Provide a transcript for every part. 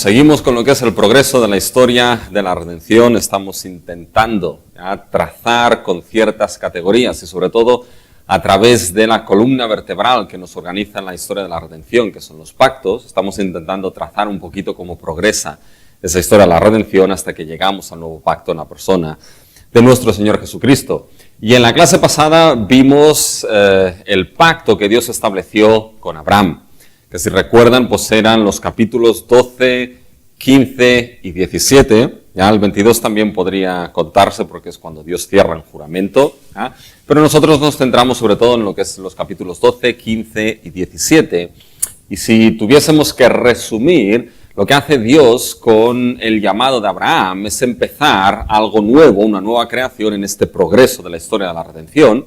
seguimos con lo que es el progreso de la historia de la redención. Estamos intentando trazar con ciertas categorías y sobre todo a través de la columna vertebral que nos organiza en la historia de la redención, que son los pactos. Estamos intentando trazar un poquito cómo progresa esa historia de la redención hasta que llegamos al nuevo pacto en la persona de nuestro Señor Jesucristo. Y en la clase pasada vimos el pacto que Dios estableció con Abraham, que si recuerdan, pues eran los capítulos 12, 15 y 17. Ya el 22 también podría contarse porque es cuando Dios cierra el juramento. ¿Ya? Pero nosotros nos centramos sobre todo en lo que es los capítulos 12, 15 y 17. Y si tuviésemos que resumir, lo que hace Dios con el llamado de Abraham es empezar algo nuevo, una nueva creación en este progreso de la historia de la redención.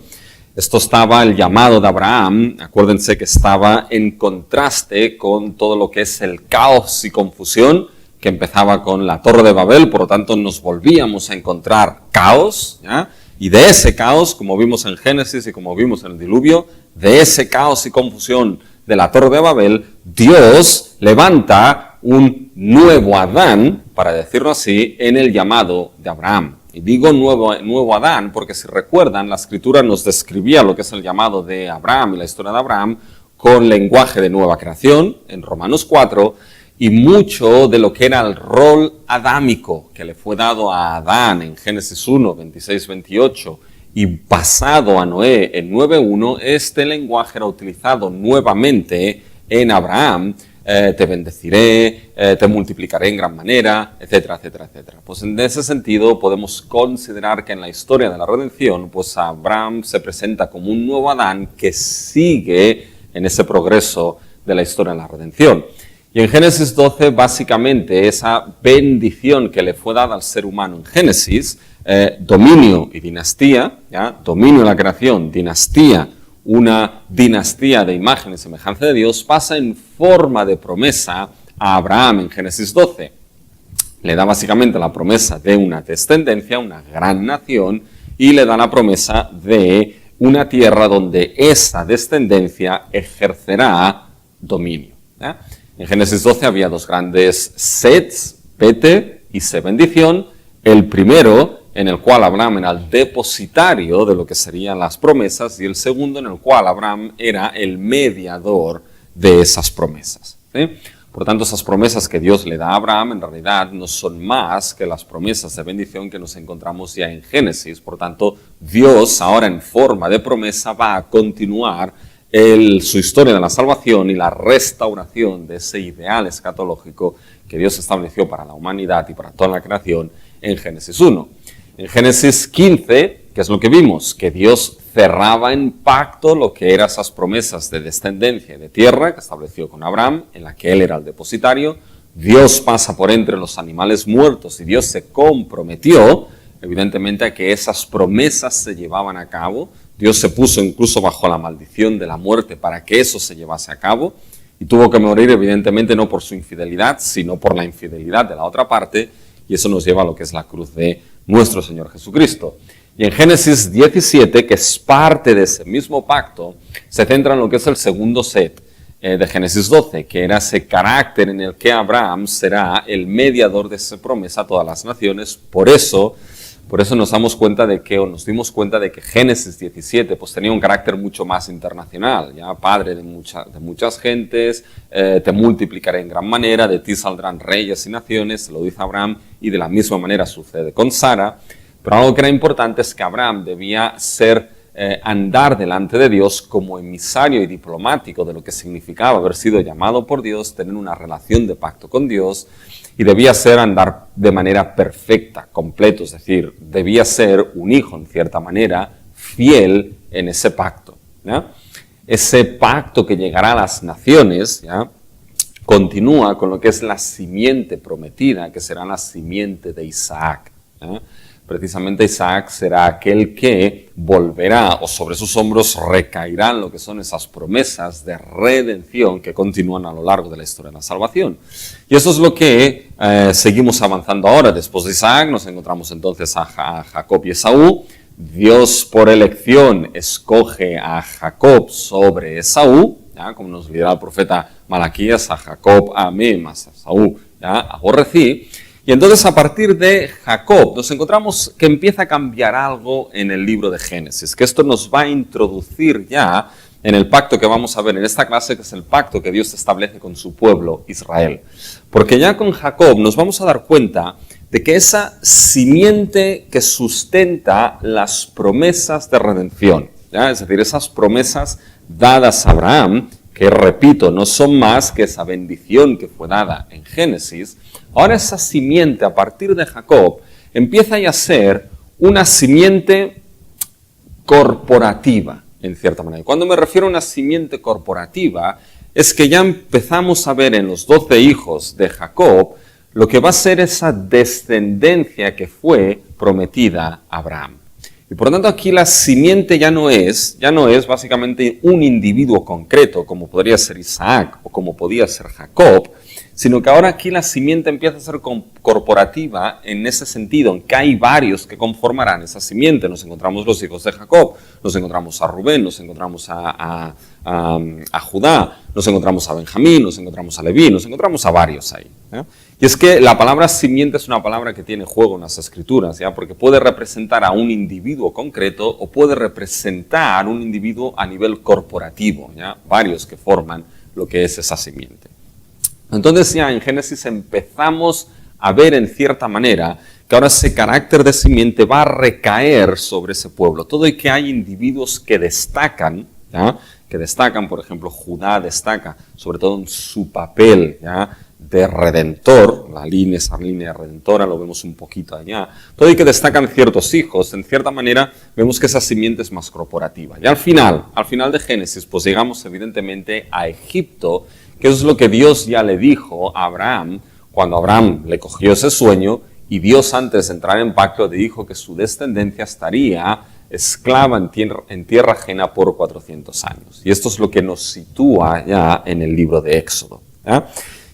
Esto estaba, el llamado de Abraham, acuérdense que estaba en contraste con todo lo que es el caos y confusión que empezaba con la Torre de Babel, por lo tanto nos volvíamos a encontrar caos, ¿ya? Y de ese caos, como vimos en Génesis y como vimos en el diluvio, de ese caos y confusión de la Torre de Babel, Dios levanta un nuevo Adán, para decirlo así, en el llamado de Abraham. Y digo nuevo Adán porque si recuerdan, la Escritura nos describía lo que es el llamado de Abraham y la historia de Abraham con lenguaje de nueva creación en Romanos 4 y mucho de lo que era el rol adámico que le fue dado a Adán en Génesis 1, 26, 28 y pasado a Noé en 9.1, este lenguaje era utilizado nuevamente en Abraham. Te bendeciré, te multiplicaré en gran manera, etcétera, etcétera, etcétera. Pues en ese sentido podemos considerar que en la historia de la redención, pues Abraham se presenta como un nuevo Adán que sigue en ese progreso de la historia de la redención. Y en Génesis 12, básicamente, esa bendición que le fue dada al ser humano en Génesis, dominio y dinastía, ¿ya? Dominio de la creación, dinastía, una dinastía de imagen y semejanza de Dios, pasa en forma de promesa a Abraham en Génesis 12. Le da básicamente la promesa de una descendencia, una gran nación, y le da la promesa de una tierra donde esa descendencia ejercerá dominio. ¿Ya? En Génesis 12 había dos grandes sets, Pete y Se bendición. El primero, en el cual Abraham era el depositario de lo que serían las promesas, y el segundo en el cual Abraham era el mediador de esas promesas. ¿Sí? Por tanto, esas promesas que Dios le da a Abraham en realidad no son más que las promesas de bendición que nos encontramos ya en Génesis. Por tanto, Dios ahora en forma de promesa va a continuar su historia de la salvación y la restauración de ese ideal escatológico que Dios estableció para la humanidad y para toda la creación en Génesis 1. En Génesis 15, que es lo que vimos, que Dios cerraba en pacto lo que eran esas promesas de descendencia y de tierra que estableció con Abraham, en la que él era el depositario. Dios pasa por entre los animales muertos y Dios se comprometió, evidentemente, a que esas promesas se llevaban a cabo. Dios se puso incluso bajo la maldición de la muerte para que eso se llevase a cabo y tuvo que morir, evidentemente, no por su infidelidad, sino por la infidelidad de la otra parte, y eso nos lleva a lo que es la cruz de nuestro Señor Jesucristo. Y en Génesis 17, que es parte de ese mismo pacto, se centra en lo que es el segundo set de Génesis 12, que era ese carácter en el que Abraham será el mediador de esa promesa a todas las naciones. Por eso nos dimos cuenta de que Génesis 17 pues tenía un carácter mucho más internacional, ya padre de muchas gentes, te multiplicaré en gran manera, de ti saldrán reyes y naciones, se lo dice Abraham, y de la misma manera sucede con Sara. Pero algo que era importante es que Abraham debía andar delante de Dios como emisario y diplomático de lo que significaba haber sido llamado por Dios, tener una relación de pacto con Dios, y debía andar de manera perfecta, completo, es decir, debía ser un hijo, en cierta manera, fiel en ese pacto. ¿Ya? Ese pacto que llegará a las naciones, ¿ya? Continúa con lo que es la simiente prometida, que será la simiente de Isaac. ¿Ya? Precisamente Isaac será aquel que volverá, o sobre sus hombros recaerán lo que son esas promesas de redención que continúan a lo largo de la historia de la salvación. Y eso es lo que seguimos avanzando ahora. Después de Isaac nos encontramos entonces a Jacob y Esaú. Dios por elección escoge a Jacob sobre Esaú, ¿ya? Como nos dirá el profeta Malaquías, a Jacob amé, mas a Esaú ¿ya? Aborrecí. Y entonces a partir de Jacob nos encontramos que empieza a cambiar algo en el libro de Génesis, que esto nos va a introducir ya en el pacto que vamos a ver en esta clase, que es el pacto que Dios establece con su pueblo Israel. Porque ya con Jacob nos vamos a dar cuenta de que esa simiente que sustenta las promesas de redención, ¿ya? Es decir, esas promesas dadas a Abraham, que repito, no son más que esa bendición que fue dada en Génesis, ahora esa simiente a partir de Jacob empieza ya a ser una simiente corporativa, en cierta manera. Y cuando me refiero a una simiente corporativa, es que ya empezamos a ver en los 12 hijos de Jacob lo que va a ser esa descendencia que fue prometida a Abraham. Y por lo tanto aquí la simiente ya no es básicamente un individuo concreto, como podría ser Isaac o como podía ser Jacob, sino que ahora aquí la simiente empieza a ser corporativa en ese sentido, en que hay varios que conformarán esa simiente. Nos encontramos los hijos de Jacob, nos encontramos a Rubén, nos encontramos a Judá, nos encontramos a Benjamín, nos encontramos a Leví, nos encontramos a varios ahí, ¿eh? Y es que la palabra simiente es una palabra que tiene juego en las Escrituras, ¿ya? Porque puede representar a un individuo concreto o puede representar a un individuo a nivel corporativo, ¿ya? Varios que forman lo que es esa simiente. Entonces ya en Génesis empezamos a ver en cierta manera que ahora ese carácter de simiente va a recaer sobre ese pueblo. Todo y que hay individuos que destacan, ¿ya? Que destacan, por ejemplo, Judá destaca sobre todo en su papel, ¿ya? De redentor, esa línea redentora, lo vemos un poquito allá. Todo y que destacan ciertos hijos, en cierta manera vemos que esa simiente es más corporativa. Y al final de Génesis, pues llegamos evidentemente a Egipto, que es lo que Dios ya le dijo a Abraham, cuando Abraham le cogió ese sueño, y Dios antes de entrar en pacto le dijo que su descendencia estaría esclava en tierra ajena por 400 años. Y esto es lo que nos sitúa ya en el libro de Éxodo, ¿ya?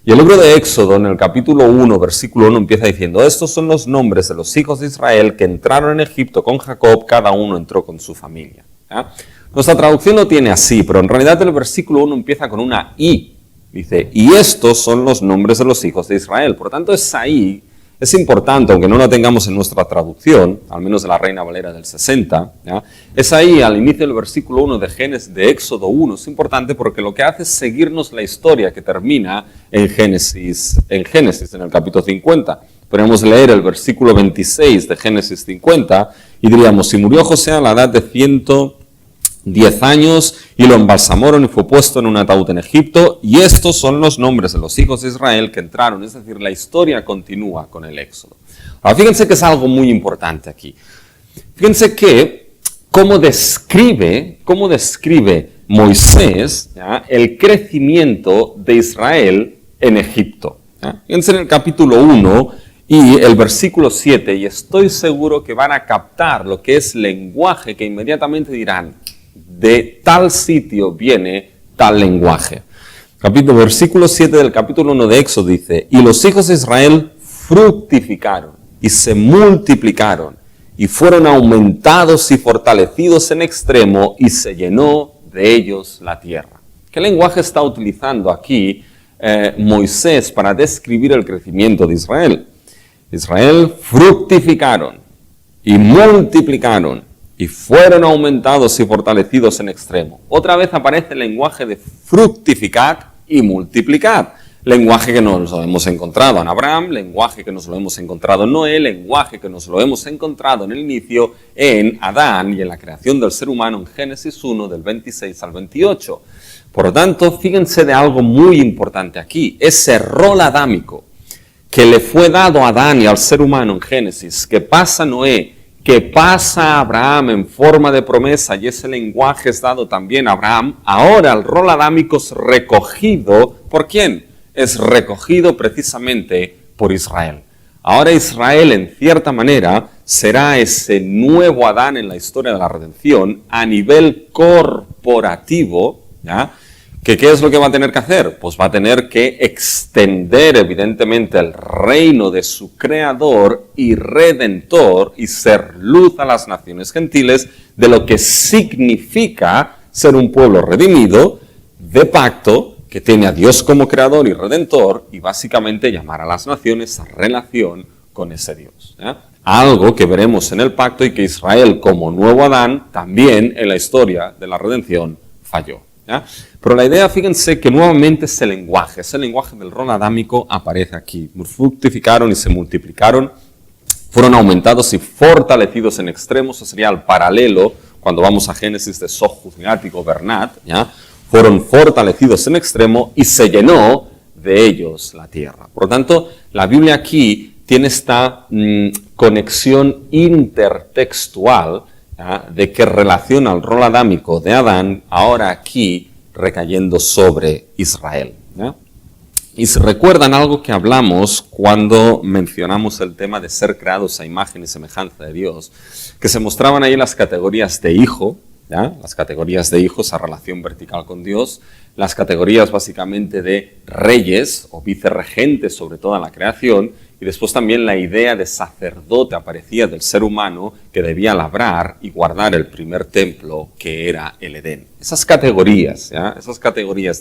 Y el libro de Éxodo, en el capítulo 1, versículo 1, empieza diciendo: estos son los nombres de los hijos de Israel que entraron en Egipto con Jacob, cada uno entró con su familia, ¿ya? Nuestra traducción lo tiene así, pero en realidad el versículo 1 empieza con una I. Dice, y estos son los nombres de los hijos de Israel. Por lo tanto, esa I es importante, aunque no la tengamos en nuestra traducción, al menos de la Reina Valera del 60, ¿ya? Esa I al inicio del versículo 1 de Éxodo 1 es importante porque lo que hace es seguirnos la historia que termina en Génesis, en el capítulo 50. Podemos leer el versículo 26 de Génesis 50 y diríamos, y murió José a la edad de 110 años y lo embalsamaron y fue puesto en un ataúd en Egipto, y estos son los nombres de los hijos de Israel que entraron, es decir, la historia continúa con el Éxodo. Ahora fíjense que es algo muy importante aquí. Fíjense que cómo describe Moisés, ¿ya?, el crecimiento de Israel en Egipto, ¿ya? Fíjense en el capítulo 1 y el versículo 7, y estoy seguro que van a captar lo que es lenguaje que inmediatamente dirán, de tal sitio viene tal lenguaje. Versículo 7 del capítulo 1 de Éxodo dice, y los hijos de Israel fructificaron y se multiplicaron y fueron aumentados y fortalecidos en extremo y se llenó de ellos la tierra. ¿Qué lenguaje está utilizando aquí Moisés para describir el crecimiento de Israel? Israel fructificaron y multiplicaron y fueron aumentados y fortalecidos en extremo. Otra vez aparece el lenguaje de fructificad y multiplicad. Lenguaje que nos lo hemos encontrado en Abraham, lenguaje que nos lo hemos encontrado en Noé, lenguaje que nos lo hemos encontrado en el inicio en Adán y en la creación del ser humano en Génesis 1 del 26 al 28. Por lo tanto, fíjense de algo muy importante aquí, ese rol adámico que le fue dado a Adán y al ser humano en Génesis, que pasa a Noé, que pasa a Abraham en forma de promesa, y ese lenguaje es dado también a Abraham, ahora el rol adámico es recogido, ¿por quién? Es recogido precisamente por Israel. Ahora Israel, en cierta manera, será ese nuevo Adán en la historia de la redención a nivel corporativo, ¿ya? ¿Qué es lo que va a tener que hacer? Pues va a tener que extender evidentemente el reino de su creador y redentor y ser luz a las naciones gentiles de lo que significa ser un pueblo redimido de pacto que tiene a Dios como creador y redentor y básicamente llamar a las naciones a relación con ese Dios. Algo que veremos en el pacto y que Israel, como nuevo Adán, también en la historia de la redención falló. Pero la idea, fíjense que nuevamente ese lenguaje del rol adámico aparece aquí. Fructificaron y se multiplicaron, fueron aumentados y fortalecidos en extremos. Eso sería el paralelo cuando vamos a Génesis de Sojuzgat y Gobernat, fueron fortalecidos en extremo y se llenó de ellos la tierra. Por lo tanto, la Biblia aquí tiene esta conexión intertextual de que relaciona el rol adámico de Adán ahora aquí recayendo sobre Israel. Y se recuerdan algo que hablamos cuando mencionamos el tema de ser creados a imagen y semejanza de Dios, que se mostraban ahí las categorías de hijo, las categorías de hijos, esa relación vertical con Dios, las categorías básicamente de reyes o vicerregentes sobre toda la creación, y después también la idea de sacerdote aparecía del ser humano que debía labrar y guardar el primer templo que era el Edén. Esas categorías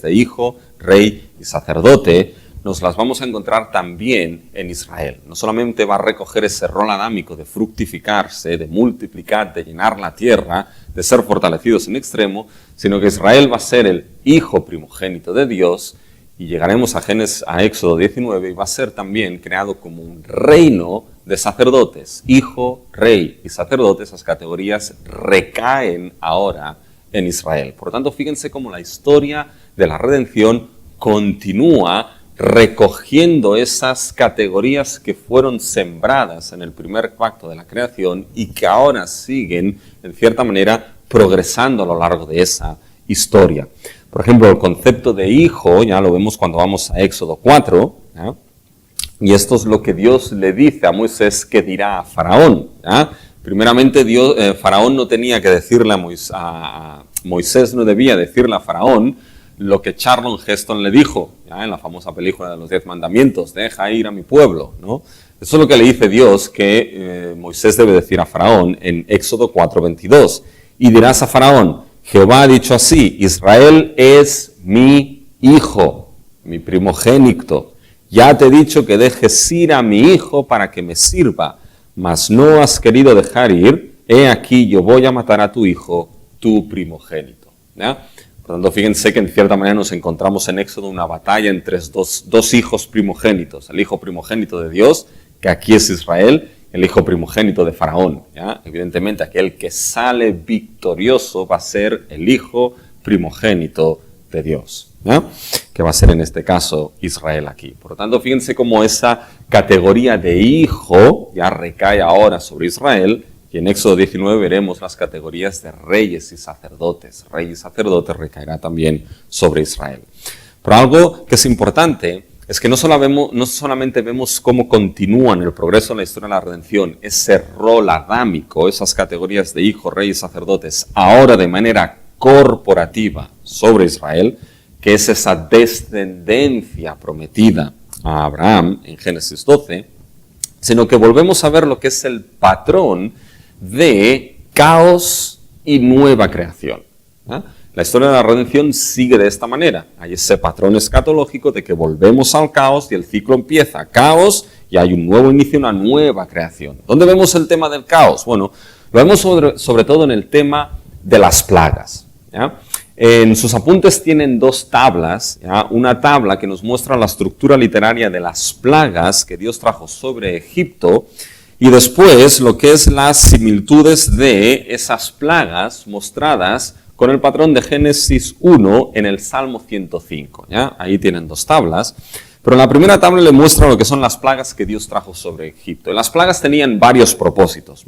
de hijo, rey y sacerdote, nos las vamos a encontrar también en Israel. No solamente va a recoger ese rol adámico de fructificarse, de multiplicar, de llenar la tierra, de ser fortalecidos en extremo, sino que Israel va a ser el hijo primogénito de Dios, y llegaremos a Éxodo 19, y va a ser también creado como un reino de sacerdotes. Hijo, rey y sacerdote, esas categorías recaen ahora en Israel. Por lo tanto, fíjense cómo la historia de la redención continúa recogiendo esas categorías que fueron sembradas en el primer pacto de la creación y que ahora siguen, en cierta manera, progresando a lo largo de esa historia. Por ejemplo, el concepto de hijo, ya lo vemos cuando vamos a Éxodo 4, y esto es lo que Dios le dice a Moisés que dirá a Faraón. Primeramente, Faraón no tenía que decirle a Moisés, no debía decirle a Faraón lo que Charlton Heston le dijo en la famosa película de los 10 mandamientos, deja ir a mi pueblo, ¿no? Eso es lo que le dice Dios que Moisés debe decir a Faraón en Éxodo 4:22. Y dirás a Faraón, Jehová ha dicho así, Israel es mi hijo, mi primogénito. Ya te he dicho que dejes ir a mi hijo para que me sirva, mas no has querido dejar ir, he aquí yo voy a matar a tu hijo, tu primogénito. Por lo tanto, fíjense que en cierta manera nos encontramos en Éxodo una batalla entre dos hijos primogénitos, el hijo primogénito de Dios, que aquí es Israel, el hijo primogénito de Faraón. Evidentemente, aquel que sale victorioso va a ser el hijo primogénito de Dios, que va a ser en este caso Israel aquí. Por lo tanto, fíjense cómo esa categoría de hijo ya recae ahora sobre Israel, y en Éxodo 19 veremos las categorías de reyes y sacerdotes. Rey y sacerdote recaerá también sobre Israel. Pero algo que es importante es que no solamente vemos cómo continúa en el progreso de la historia de la redención ese rol adámico, esas categorías de hijo, rey y sacerdotes, ahora de manera corporativa sobre Israel, que es esa descendencia prometida a Abraham en Génesis 12, sino que volvemos a ver lo que es el patrón de caos y nueva creación. La historia de la redención sigue de esta manera. Hay ese patrón escatológico de que volvemos al caos y el ciclo empieza. Caos y hay un nuevo inicio, una nueva creación. ¿Dónde vemos el tema del caos? Bueno, lo vemos sobre todo en el tema de las plagas. En sus apuntes tienen dos tablas. Una tabla que nos muestra la estructura literaria de las plagas que Dios trajo sobre Egipto, y después lo que es las similitudes de esas plagas mostradas con el patrón de Génesis 1 en el Salmo 105. Ahí tienen dos tablas, pero en la primera tabla le muestra lo que son las plagas que Dios trajo sobre Egipto. Y las plagas tenían varios propósitos.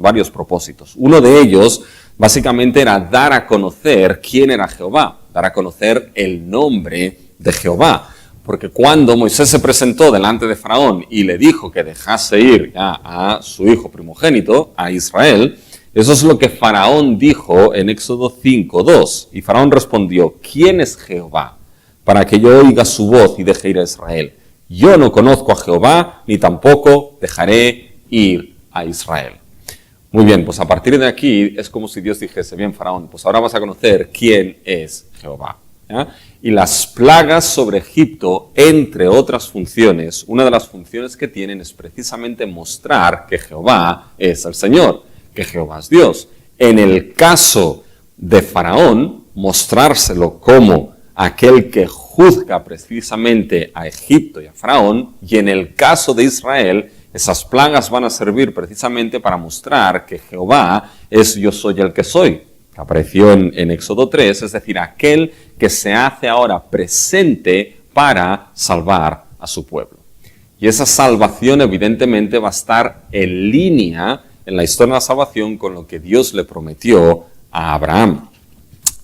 Uno de ellos básicamente era dar a conocer quién era Jehová, dar a conocer el nombre de Jehová. Porque cuando Moisés se presentó delante de Faraón y le dijo que dejase ir ya a su hijo primogénito, a Israel, eso es lo que Faraón dijo en Éxodo 5:2. Y Faraón respondió, ¿quién es Jehová? Para que yo oiga su voz y deje ir a Israel. Yo no conozco a Jehová, ni tampoco dejaré ir a Israel. Muy bien, pues a partir de aquí es como si Dios dijese, bien Faraón, pues ahora vas a conocer quién es Jehová. Y las plagas sobre Egipto, entre otras funciones, una de las funciones que tienen es precisamente mostrar que Jehová es el Señor, que Jehová es Dios. En el caso de Faraón, mostrárselo como aquel que juzga precisamente a Egipto y a Faraón, y en el caso de Israel, esas plagas van a servir precisamente para mostrar que Jehová es yo soy el que soy, que apareció en Éxodo 3, es decir, aquel que se hace ahora presente para salvar a su pueblo. Y esa salvación evidentemente va a estar en línea en la historia de la salvación con lo que Dios le prometió a Abraham.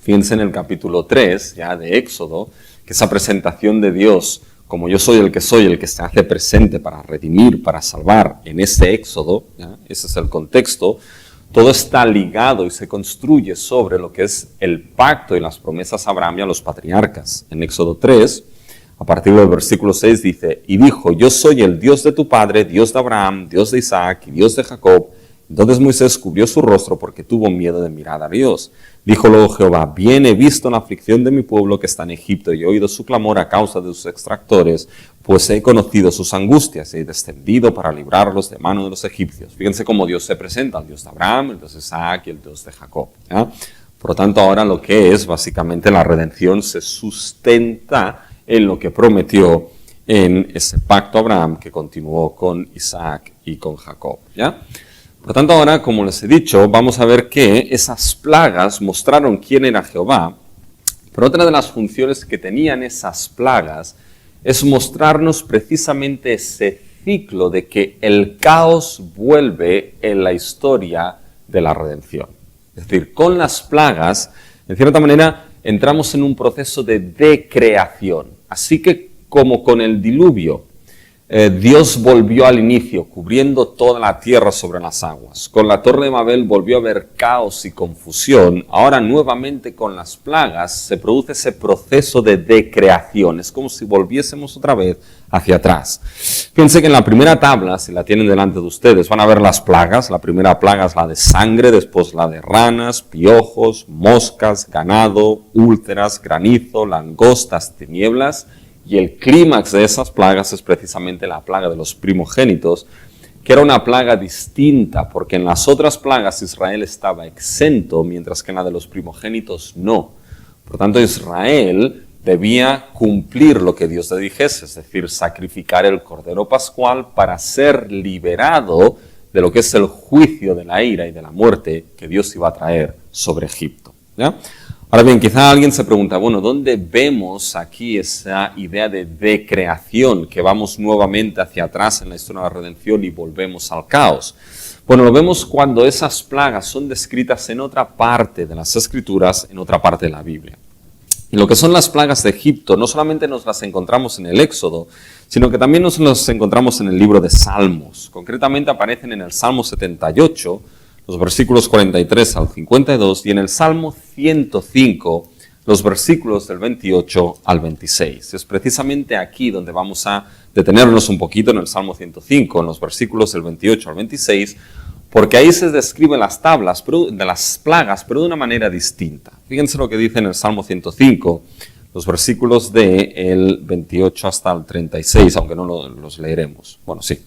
Fíjense en el capítulo 3 ya de Éxodo, que esa presentación de Dios como yo soy el que se hace presente para redimir, para salvar, en ese Éxodo, ¿ya? Ese es el contexto, todo está ligado y se construye sobre lo que es el pacto y las promesas a Abraham y a los patriarcas. En Éxodo 3, a partir del versículo 6 dice, y dijo, yo soy el Dios de tu padre, Dios de Abraham, Dios de Isaac y Dios de Jacob. Entonces Moisés cubrió su rostro porque tuvo miedo de mirar a Dios. Dijo luego Jehová, bien he visto la aflicción de mi pueblo que está en Egipto y he oído su clamor a causa de sus extractores, pues he conocido sus angustias y he descendido para librarlos de mano de los egipcios. Fíjense cómo Dios se presenta, el Dios de Abraham, el Dios de Isaac y el Dios de Jacob. ¿Ya? Por lo tanto, ahora lo que es básicamente la redención se sustenta en lo que prometió en ese pacto Abraham que continuó con Isaac y con Jacob. ¿Ya? Por lo tanto, ahora, como les he dicho, vamos a ver que esas plagas mostraron quién era Jehová, pero otra de las funciones que tenían esas plagas es mostrarnos precisamente ese ciclo de que el caos vuelve en la historia de la redención. Es decir, con las plagas, en cierta manera, entramos en un proceso de decreación. Así que, como con el diluvio, Dios volvió al inicio, cubriendo toda la tierra sobre las aguas. Con la Torre de Babel volvió a haber caos y confusión. Ahora nuevamente con las plagas se produce ese proceso de decreación. Es como si volviésemos otra vez hacia atrás. Fíjense que en la primera tabla, si la tienen delante de ustedes, van a ver las plagas. La primera plaga es la de sangre, después la de ranas, piojos, moscas, ganado, úlceras, granizo, langostas, tinieblas. Y el clímax de esas plagas es precisamente la plaga de los primogénitos, que era una plaga distinta, porque en las otras plagas Israel estaba exento, mientras que en la de los primogénitos no. Por tanto, Israel debía cumplir lo que Dios le dijese, es decir, sacrificar el cordero pascual para ser liberado de lo que es el juicio de la ira y de la muerte que Dios iba a traer sobre Egipto. ¿Ya? Ahora bien, quizá alguien se pregunta, bueno, ¿dónde vemos aquí esa idea de decreación, que vamos nuevamente hacia atrás en la historia de la redención y volvemos al caos? Bueno, lo vemos cuando esas plagas son descritas en otra parte de las Escrituras, en otra parte de la Biblia. Y lo que son las plagas de Egipto, no solamente nos las encontramos en el Éxodo, sino que también nos las encontramos en el libro de Salmos. Concretamente aparecen en el Salmo 78, los versículos 43 al 52, y en el Salmo 105, los versículos del 28 al 26. Es precisamente aquí donde vamos a detenernos un poquito en el Salmo 105, en los versículos del 28 al 26, porque ahí se describen las tablas de las plagas, pero de una manera distinta. Fíjense lo que dice en el Salmo 105, los versículos del 28 hasta el 36, aunque no los leeremos. Bueno, sí.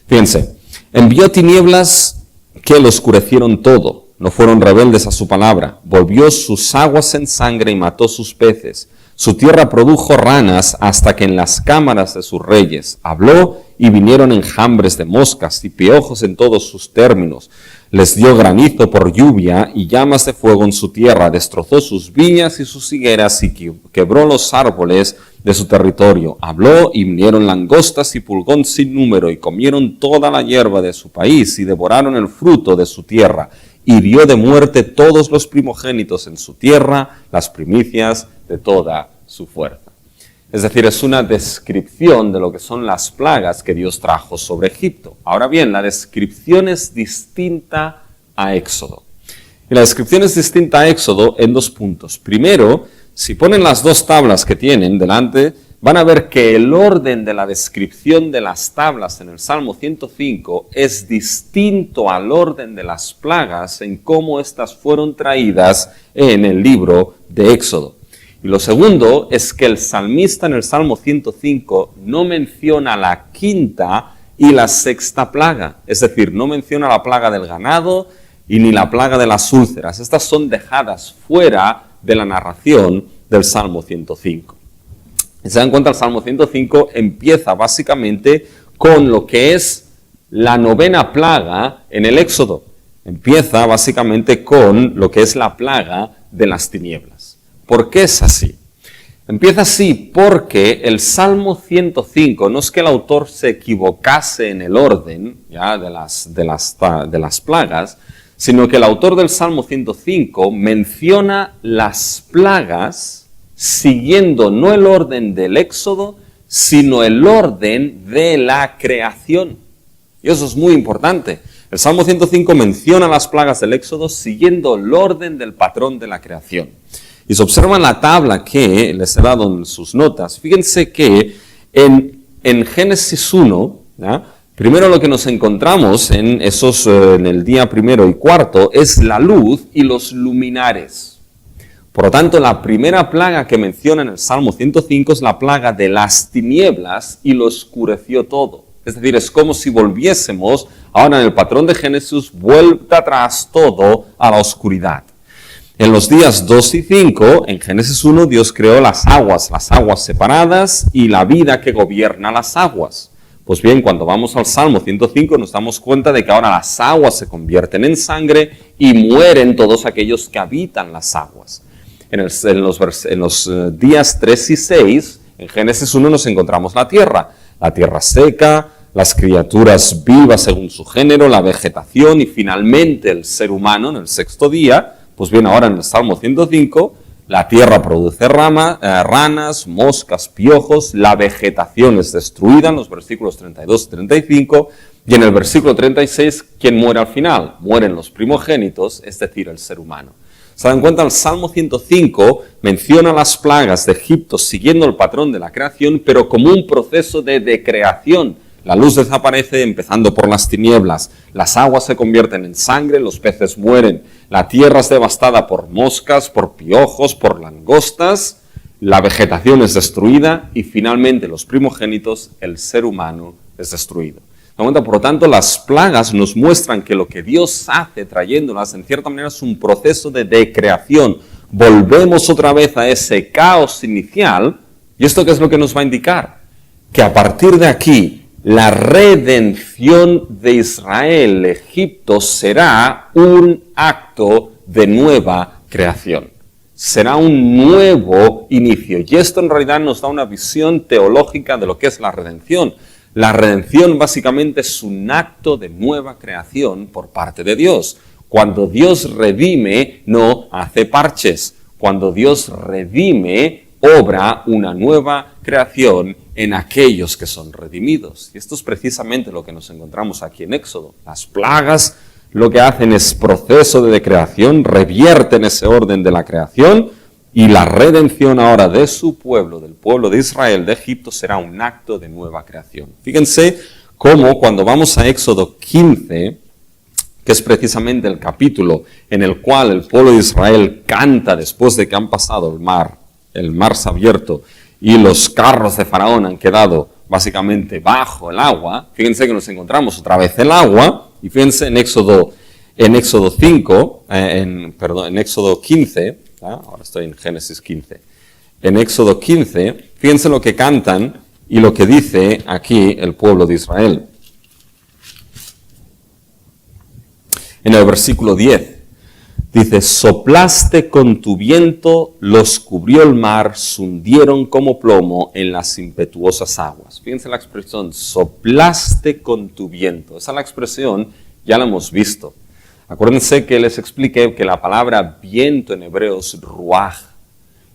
Fíjense, envió tinieblas que lo oscurecieron todo, no fueron rebeldes a su palabra, volvió sus aguas en sangre y mató sus peces. Su tierra produjo ranas hasta que en las cámaras de sus reyes habló y vinieron enjambres de moscas y piojos en todos sus términos. Les dio granizo por lluvia y llamas de fuego en su tierra, destrozó sus viñas y sus higueras y quebró los árboles de su territorio. Habló y vinieron langostas y pulgón sin número y comieron toda la hierba de su país y devoraron el fruto de su tierra. Hirió de muerte todos los primogénitos en su tierra, las primicias de toda su fuerza. Es decir, es una descripción de lo que son las plagas que Dios trajo sobre Egipto. Ahora bien, la descripción es distinta a Éxodo. Y la descripción es distinta a Éxodo en dos puntos. Primero, si ponen las dos tablas que tienen delante, van a ver que el orden de la descripción de las tablas en el Salmo 105 es distinto al orden de las plagas en cómo éstas fueron traídas en el libro de Éxodo. Y Y lo segundo es que el salmista en el Salmo 105 no menciona la quinta y la sexta plaga. Es decir, no menciona la plaga del ganado y ni la plaga de las úlceras. Estas son dejadas fuera de la narración del Salmo 105. Si se dan cuenta, el Salmo 105 empieza básicamente con lo que es la novena plaga en el Éxodo. Empieza básicamente con lo que es la plaga de las tinieblas. ¿Por qué es así? Empieza así porque el Salmo 105, no es que el autor se equivocase en el orden ya, de las plagas, sino que el autor del Salmo 105 menciona las plagas siguiendo no el orden del Éxodo, sino el orden de la creación. Y eso es muy importante. El Salmo 105 menciona las plagas del Éxodo siguiendo el orden del patrón de la creación. Y se observa en la tabla que les he dado en sus notas, fíjense que en Génesis 1, ¿ya? Primero lo que nos encontramos en el día primero y cuarto es la luz y los luminares. Por lo tanto, la primera plaga que menciona en el Salmo 105 es la plaga de las tinieblas y lo oscureció todo. Es decir, es como si volviésemos, ahora en el patrón de Génesis, vuelta atrás todo a la oscuridad. En los días 2 y 5, en Génesis 1, Dios creó las aguas separadas y la vida que gobierna las aguas. Pues bien, cuando vamos al Salmo 105 nos damos cuenta de que ahora las aguas se convierten en sangre y mueren todos aquellos que habitan las aguas. En los días 3 y 6, en Génesis 1 nos encontramos la tierra seca, las criaturas vivas según su género, la vegetación y finalmente el ser humano en el sexto día. Pues bien, ahora en el Salmo 105, la tierra produce ranas, moscas, piojos, la vegetación es destruida en los versículos 32 y 35, y en el versículo 36, ¿quién muere al final? Mueren los primogénitos, es decir, el ser humano. ¿Se dan cuenta? El Salmo 105 menciona las plagas de Egipto siguiendo el patrón de la creación, pero como un proceso de decreación. La luz desaparece empezando por las tinieblas, las aguas se convierten en sangre, los peces mueren, la tierra es devastada por moscas, por piojos, por langostas, la vegetación es destruida y finalmente los primogénitos, el ser humano, es destruido. Por lo tanto, las plagas nos muestran que lo que Dios hace trayéndolas, en cierta manera, es un proceso de decreación. Volvemos otra vez a ese caos inicial, ¿y esto qué es lo que nos va a indicar? Que a partir de aquí, la redención de Israel, Egipto, será un acto de nueva creación. Será un nuevo inicio. Y esto en realidad nos da una visión teológica de lo que es la redención. La redención básicamente es un acto de nueva creación por parte de Dios. Cuando Dios redime, no hace parches. Cuando Dios redime, obra una nueva creación en aquellos que son redimidos. Y esto es precisamente lo que nos encontramos aquí en Éxodo. Las plagas lo que hacen es proceso de creación, revierten ese orden de la creación y la redención ahora de su pueblo, del pueblo de Israel, de Egipto, será un acto de nueva creación. Fíjense cómo cuando vamos a Éxodo 15, que es precisamente el capítulo en el cual el pueblo de Israel canta después de que han pasado el mar se ha abierto y los carros de Faraón han quedado básicamente bajo el agua. Fíjense que nos encontramos otra vez el agua, y fíjense en Éxodo 15, ahora estoy en Génesis 15. En Éxodo 15, fíjense lo que cantan y lo que dice aquí el pueblo de Israel. En el versículo 10. Dice, soplaste con tu viento, los cubrió el mar, se hundieron como plomo en las impetuosas aguas. Fíjense la expresión, soplaste con tu viento. Esa es la expresión, ya la hemos visto. Acuérdense que les expliqué que la palabra viento en hebreo es ruaj,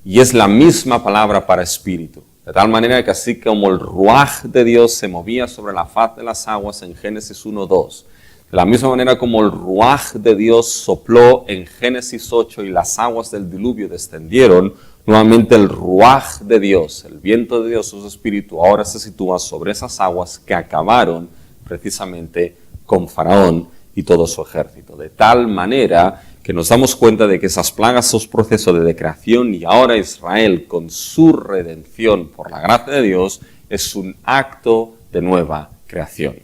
y es la misma palabra para espíritu. De tal manera que así como el ruaj de Dios se movía sobre la faz de las aguas en Génesis 1:2, de la misma manera como el ruaj de Dios sopló en Génesis 8 y las aguas del diluvio descendieron, nuevamente el ruaj de Dios, el viento de Dios, su espíritu, ahora se sitúa sobre esas aguas que acabaron precisamente con Faraón y todo su ejército. De tal manera que nos damos cuenta de que esas plagas son proceso de creación y ahora Israel, con su redención por la gracia de Dios, es un acto de nueva creación.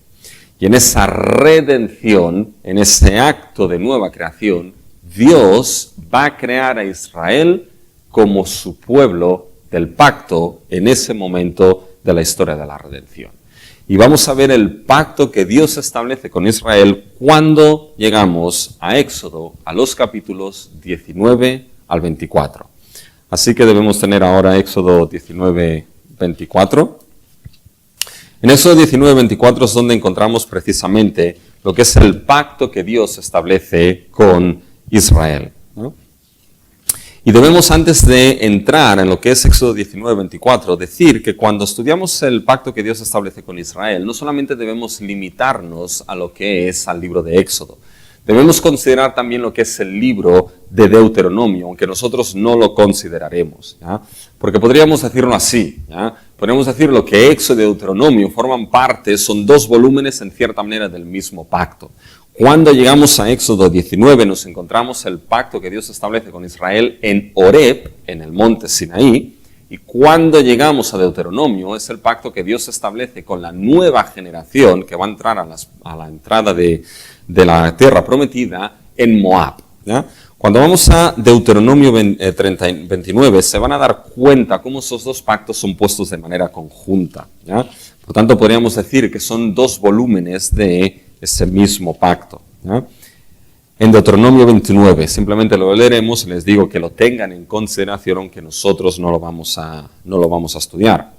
Y en esa redención, en ese acto de nueva creación, Dios va a crear a Israel como su pueblo del pacto en ese momento de la historia de la redención. Y vamos a ver el pacto que Dios establece con Israel cuando llegamos a Éxodo, a los capítulos 19 al 24. Así que debemos tener ahora Éxodo 19, 24. En Éxodo 19, 24 es donde encontramos precisamente lo que es el pacto que Dios establece con Israel, ¿no? Y debemos, antes de entrar en lo que es Éxodo 19, 24, decir que cuando estudiamos el pacto que Dios establece con Israel, no solamente debemos limitarnos a lo que es al libro de Éxodo, debemos considerar también lo que es el libro de Deuteronomio, aunque nosotros no lo consideraremos, ¿ya? Porque podríamos decirlo así, ¿ya? Podríamos decir lo que Éxodo y Deuteronomio forman parte, son dos volúmenes en cierta manera del mismo pacto. Cuando llegamos a Éxodo 19 nos encontramos el pacto que Dios establece con Israel en Horeb, en el monte Sinaí, y cuando llegamos a Deuteronomio es el pacto que Dios establece con la nueva generación que va a entrar a la entrada de la tierra prometida en Moab, ¿ya? Cuando vamos a Deuteronomio 29 se van a dar cuenta cómo esos dos pactos son puestos de manera conjunta, ¿ya? Por tanto podríamos decir que son dos volúmenes de ese mismo pacto, ¿ya? En Deuteronomio 29, simplemente lo leeremos y les digo que lo tengan en consideración, aunque nosotros no lo vamos a estudiar.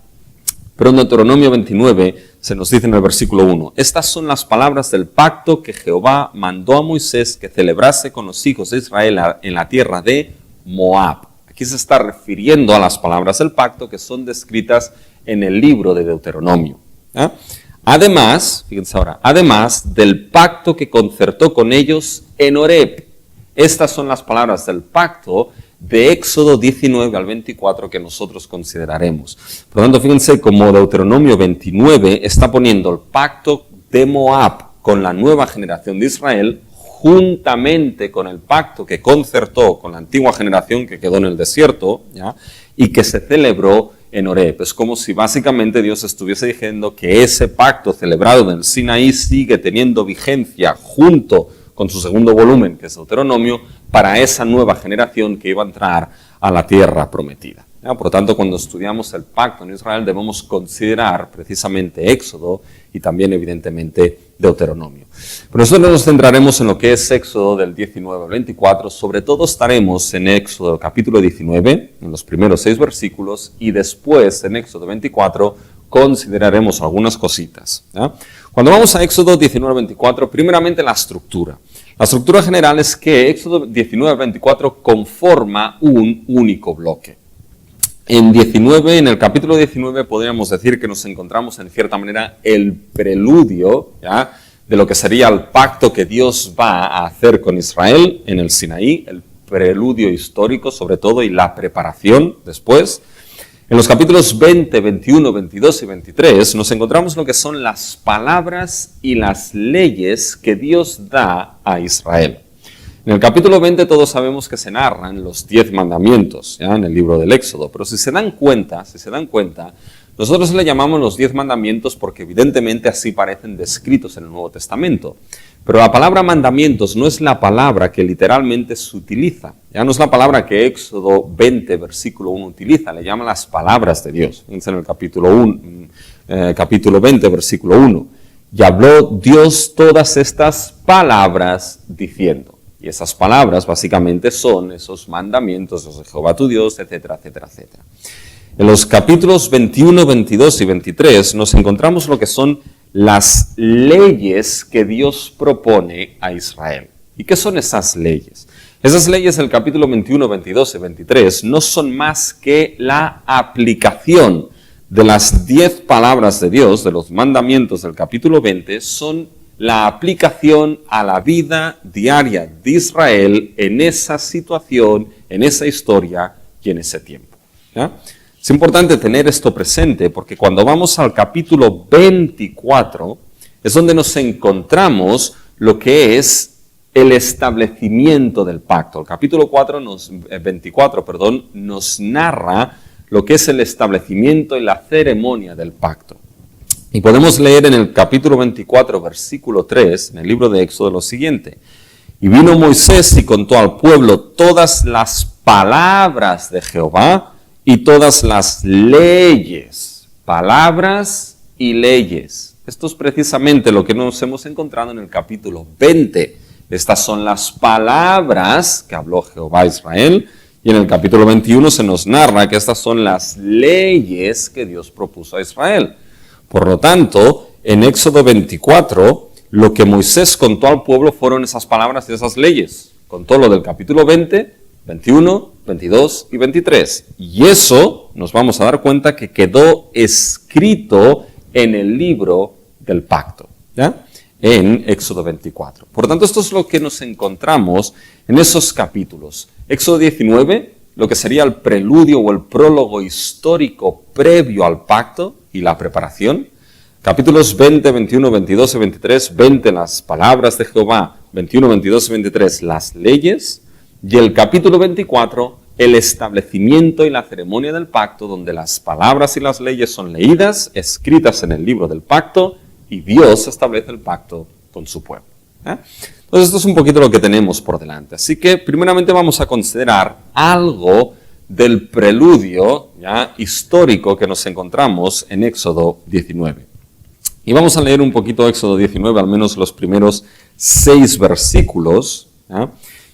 Pero en Deuteronomio 29 se nos dice en el versículo 1, estas son las palabras del pacto que Jehová mandó a Moisés que celebrase con los hijos de Israel en la tierra de Moab. Aquí se está refiriendo a las palabras del pacto que son descritas en el libro de Deuteronomio, ¿ya? Además, fíjense ahora, además del pacto que concertó con ellos en Horeb. Estas son las palabras del pacto de Éxodo 19 al 24 que nosotros consideraremos. Por lo tanto, fíjense como Deuteronomio 29 está poniendo el pacto de Moab con la nueva generación de Israel juntamente con el pacto que concertó con la antigua generación que quedó en el desierto, ¿ya? Y que se celebró en Horeb. Es como si básicamente Dios estuviese diciendo que ese pacto celebrado en el Sinaí sigue teniendo vigencia junto con su segundo volumen, que es Deuteronomio, para esa nueva generación que iba a entrar a la tierra prometida, ¿ya? Por lo tanto, cuando estudiamos el pacto en Israel debemos considerar precisamente Éxodo y también evidentemente Deuteronomio. Pero nosotros nos centraremos en lo que es Éxodo del 19 al 24, sobre todo estaremos en Éxodo capítulo 19, en los primeros 6 versículos, y después en Éxodo 24 consideraremos algunas cositas, ¿ya? Cuando vamos a Éxodo 19 al 24, primeramente la estructura. La estructura general es que Éxodo 19 al 24 conforma un único bloque. En el capítulo 19 podríamos decir que nos encontramos en cierta manera el preludio, ¿ya?, de lo que sería el pacto que Dios va a hacer con Israel en el Sinaí, el preludio histórico sobre todo y la preparación después. En los capítulos 20, 21, 22 y 23 nos encontramos lo que son las palabras y las leyes que Dios da a Israel. En el capítulo 20 todos sabemos que se narran los 10 mandamientos, ¿ya?, en el libro del Éxodo, pero si se dan cuenta, nosotros le llamamos los 10 mandamientos porque evidentemente así parecen descritos en el Nuevo Testamento. Pero la palabra mandamientos no es la palabra que literalmente se utiliza, ya no es la palabra que Éxodo 20, versículo 1 utiliza, le llama las palabras de Dios. Fíjense en el capítulo 20, versículo 1. Y habló Dios todas estas palabras diciendo. Y esas palabras básicamente son esos mandamientos de Jehová tu Dios, etcétera, etcétera, etcétera. En los capítulos 21, 22 y 23 nos encontramos lo que son las leyes que Dios propone a Israel. ¿Y qué son esas leyes? Esas leyes del capítulo 21, 22 y 23 no son más que la aplicación de las 10 palabras de Dios, de los mandamientos del capítulo 20, son la aplicación a la vida diaria de Israel en esa situación, en esa historia y en ese tiempo, ¿ya? Es importante tener esto presente porque cuando vamos al capítulo 24 es donde nos encontramos lo que es el establecimiento del pacto. El capítulo 24 nos narra lo que es el establecimiento y la ceremonia del pacto. Y podemos leer en el capítulo 24, versículo 3, en el libro de Éxodo, lo siguiente. Y vino Moisés y contó al pueblo todas las palabras de Jehová y todas las leyes. Palabras y leyes. Esto es precisamente lo que nos hemos encontrado en el capítulo 20. Estas son las palabras que habló Jehová a Israel. Y en el capítulo 21 se nos narra que estas son las leyes que Dios propuso a Israel. Por lo tanto, en Éxodo 24, lo que Moisés contó al pueblo fueron esas palabras y esas leyes. Contó lo del capítulo 20, 21, 22 y 23. Y eso nos vamos a dar cuenta que quedó escrito en el libro del pacto, ¿ya? En Éxodo 24. Por tanto, esto es lo que nos encontramos en esos capítulos. Éxodo 19, lo que sería el preludio o el prólogo histórico previo al pacto y la preparación. Capítulos 20, 21, 22 y 23, 20 las palabras de Jehová, 21, 22 y 23 las leyes, y el capítulo 24, el establecimiento y la ceremonia del pacto, donde las palabras y las leyes son leídas, escritas en el libro del pacto, y Dios establece el pacto con su pueblo. Entonces esto es un poquito lo que tenemos por delante. Así que primeramente vamos a considerar algo del preludio histórico que nos encontramos en Éxodo 19. Y vamos a leer un poquito Éxodo 19, al menos los primeros 6 versículos.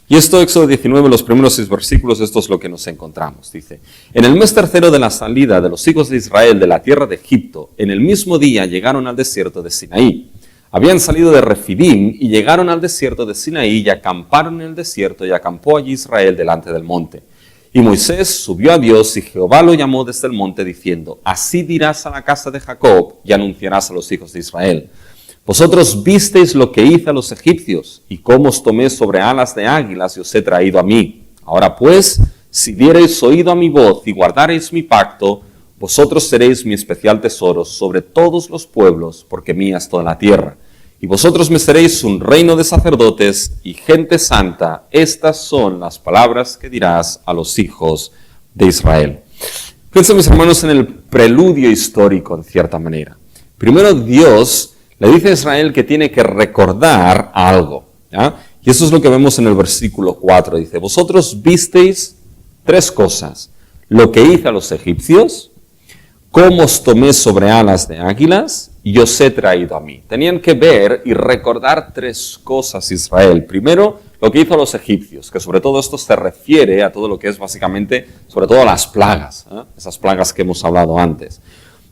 Y esto, Éxodo 19, los primeros 6 versículos, esto es lo que nos encontramos. Dice, en el mes tercero de la salida de los hijos de Israel de la tierra de Egipto, en el mismo día llegaron al desierto de Sinaí. Habían salido de Refidim y llegaron al desierto de Sinaí y acamparon en el desierto y acampó allí Israel delante del monte. Y Moisés subió a Dios y Jehová lo llamó desde el monte diciendo, así dirás a la casa de Jacob y anunciarás a los hijos de Israel. Vosotros visteis lo que hice a los egipcios y cómo os tomé sobre alas de águilas y os he traído a mí. Ahora pues, si diereis oído a mi voz y guardareis mi pacto, vosotros seréis mi especial tesoro sobre todos los pueblos, porque mía es toda la tierra. Y vosotros me seréis un reino de sacerdotes y gente santa. Estas son las palabras que dirás a los hijos de Israel. Fíjense, mis hermanos, en el preludio histórico, en cierta manera. Primero Dios le dice a Israel que tiene que recordar algo, ¿ya? Y eso es lo que vemos en el versículo 4. Dice, vosotros visteis 3 cosas. Lo que hice a los egipcios, cómo os tomé sobre alas de águilas y os he traído a mí. Tenían que ver y recordar 3 cosas Israel. Primero, lo que hizo a los egipcios, que sobre todo esto se refiere a todo lo que es básicamente, sobre todo a las plagas, esas plagas que hemos hablado antes.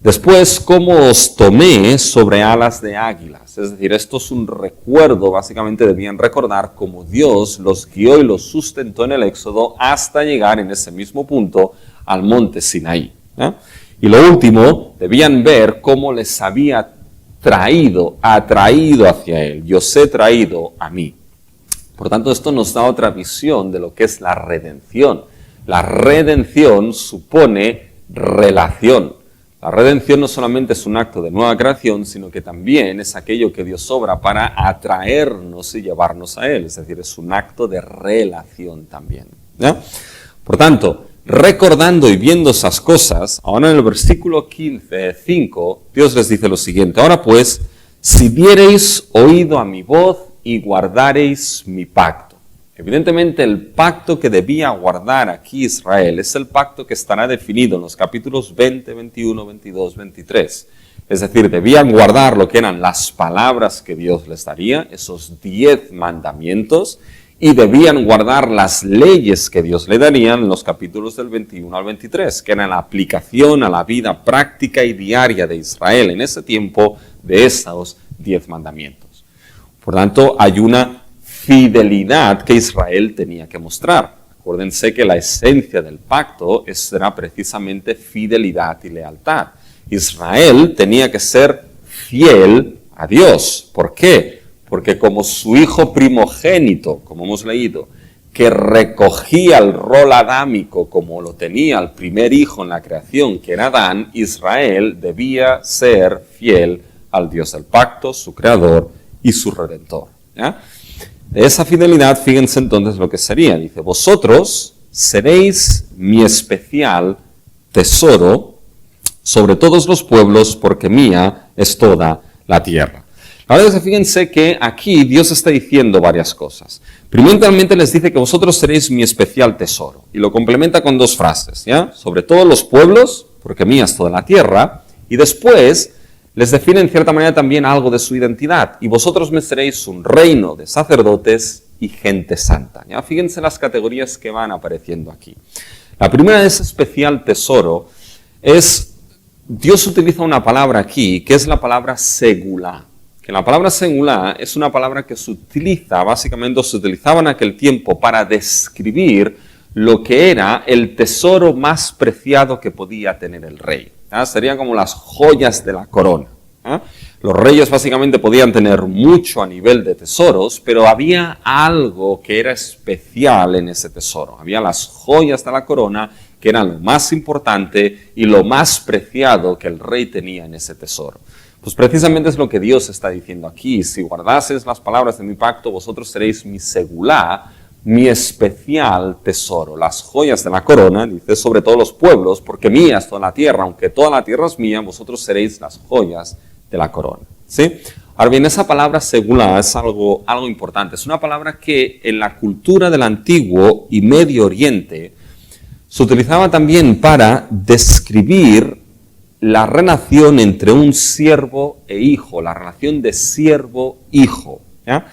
Después, cómo os tomé sobre alas de águilas. Es decir, esto es un recuerdo, básicamente debían recordar cómo Dios los guió y los sustentó en el Éxodo hasta llegar en ese mismo punto al monte Sinaí. Y lo último, debían ver cómo les había atraído hacia Él. Yo os he traído a mí. Por tanto, esto nos da otra visión de lo que es la redención. La redención supone relación. La redención no solamente es un acto de nueva creación, sino que también es aquello que Dios obra para atraernos y llevarnos a Él. Es decir, es un acto de relación también. Por tanto, recordando y viendo esas cosas, ahora en el versículo 15:5, Dios les dice lo siguiente. Ahora pues, si diereis oído a mi voz y guardareis mi pacto. Evidentemente el pacto que debía guardar aquí Israel es el pacto que estará definido en los capítulos 20, 21, 22, 23. Es decir, debían guardar lo que eran las palabras que Dios les daría, esos 10 mandamientos, y debían guardar las leyes que Dios le daría en los capítulos del 21 al 23, que eran la aplicación a la vida práctica y diaria de Israel en ese tiempo de esos 10 mandamientos. Por tanto, hay una fidelidad que Israel tenía que mostrar. Acuérdense que la esencia del pacto será precisamente fidelidad y lealtad. Israel tenía que ser fiel a Dios. ¿Por qué? Porque como su hijo primogénito, como hemos leído, que recogía el rol adámico como lo tenía el primer hijo en la creación, que era Adán, Israel debía ser fiel al Dios del pacto, su creador y su redentor. de esa fidelidad, fíjense entonces lo que sería. Dice, vosotros seréis mi especial tesoro sobre todos los pueblos, porque mía es toda la tierra. Ahora fíjense que aquí Dios está diciendo varias cosas. Primeramente les dice que vosotros seréis mi especial tesoro. Y lo complementa con dos frases, ¿ya? Sobre todos los pueblos, porque mía es toda la tierra. Y después les define en cierta manera también algo de su identidad. Y vosotros me seréis un reino de sacerdotes y gente santa. ¿Ya? Fíjense las categorías que van apareciendo aquí. La primera de ese especial tesoro es, Dios utiliza una palabra aquí, que es la palabra segulá. Que la palabra segulá es una palabra que se utiliza, básicamente se utilizaba en aquel tiempo para describir lo que era el tesoro más preciado que podía tener el rey. Serían como las joyas de la corona. Los reyes básicamente podían tener mucho a nivel de tesoros, pero había algo que era especial en ese tesoro. Había las joyas de la corona, que eran lo más importante y lo más preciado que el rey tenía en ese tesoro. Pues precisamente es lo que Dios está diciendo aquí. Si guardases las palabras de mi pacto, vosotros seréis mi segulá, mi especial tesoro. Las joyas de la corona, dice, sobre todos los pueblos, porque mía es toda la tierra. Aunque toda la tierra es mía, vosotros seréis las joyas de la corona. ¿Sí? Ahora bien, esa palabra segulá es algo importante. Es una palabra que en la cultura del Antiguo y Medio Oriente se utilizaba también para describir la relación entre un siervo e hijo, la relación de siervo-hijo. ¿Ya?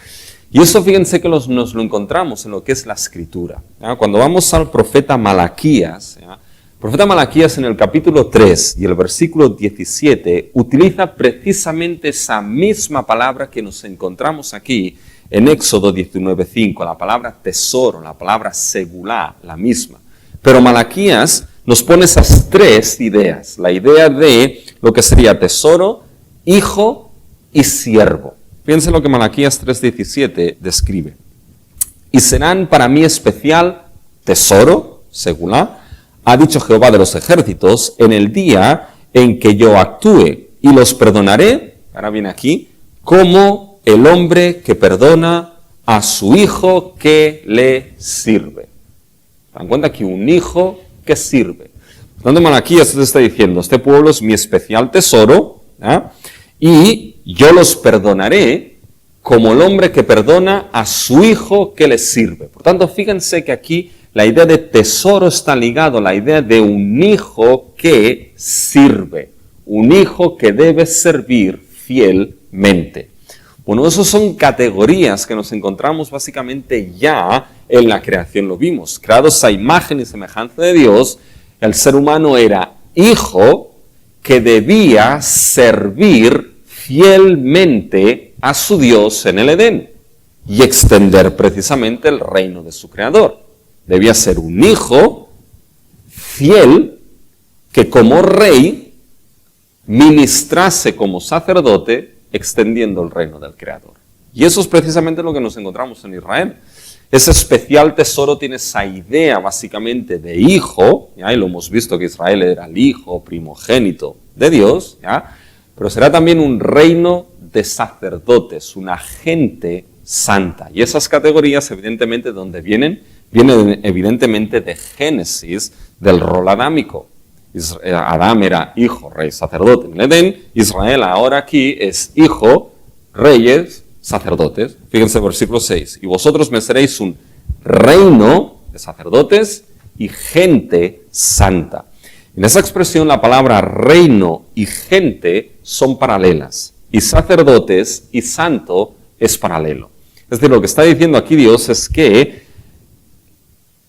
Y eso fíjense que nos lo encontramos en lo que es la Escritura. ¿Ya? Cuando vamos al profeta Malaquías, ¿ya? El profeta Malaquías en el capítulo 3 y el versículo 17 utiliza precisamente esa misma palabra que nos encontramos aquí en Éxodo 19:5, la palabra tesoro, la palabra segulá, la misma. Pero Malaquías nos pone esas tres ideas, la idea de lo que sería tesoro, hijo y siervo. Fíjense lo que Malaquías 3:17 describe. Y serán para mí especial tesoro, segulá, ha dicho Jehová de los ejércitos, en el día en que yo actúe, y los perdonaré, ahora viene aquí, como el hombre que perdona a su hijo que le sirve. Dan cuenta que un hijo que sirve. Por tanto, Malaquías está diciendo, este pueblo es mi especial tesoro, ¿eh? Y yo los perdonaré como el hombre que perdona a su hijo que le sirve. Por tanto, fíjense que aquí la idea de tesoro está ligado a la idea de un hijo que sirve, un hijo que debe servir fielmente. Bueno, esas son categorías que nos encontramos básicamente ya en la creación, lo vimos. Creados a imagen y semejanza de Dios, el ser humano era hijo que debía servir fielmente a su Dios en el Edén y extender precisamente el reino de su creador. Debía ser un hijo fiel que como rey ministrase como sacerdote extendiendo el reino del Creador. Y eso es precisamente lo que nos encontramos en Israel. Ese especial tesoro tiene esa idea básicamente de hijo, ¿ya? Y lo hemos visto que Israel era el hijo primogénito de Dios, ¿ya? Pero será también un reino de sacerdotes, una gente santa. Y esas categorías evidentemente de donde vienen evidentemente de Génesis, del rol adámico. Adán era hijo, rey, sacerdote en el Edén. Israel ahora aquí es hijo, reyes, sacerdotes. Fíjense versículo 6. Y vosotros me seréis un reino de sacerdotes y gente santa. En esa expresión la palabra reino y gente son paralelas. Y sacerdotes y santo es paralelo. Es decir, lo que está diciendo aquí Dios es que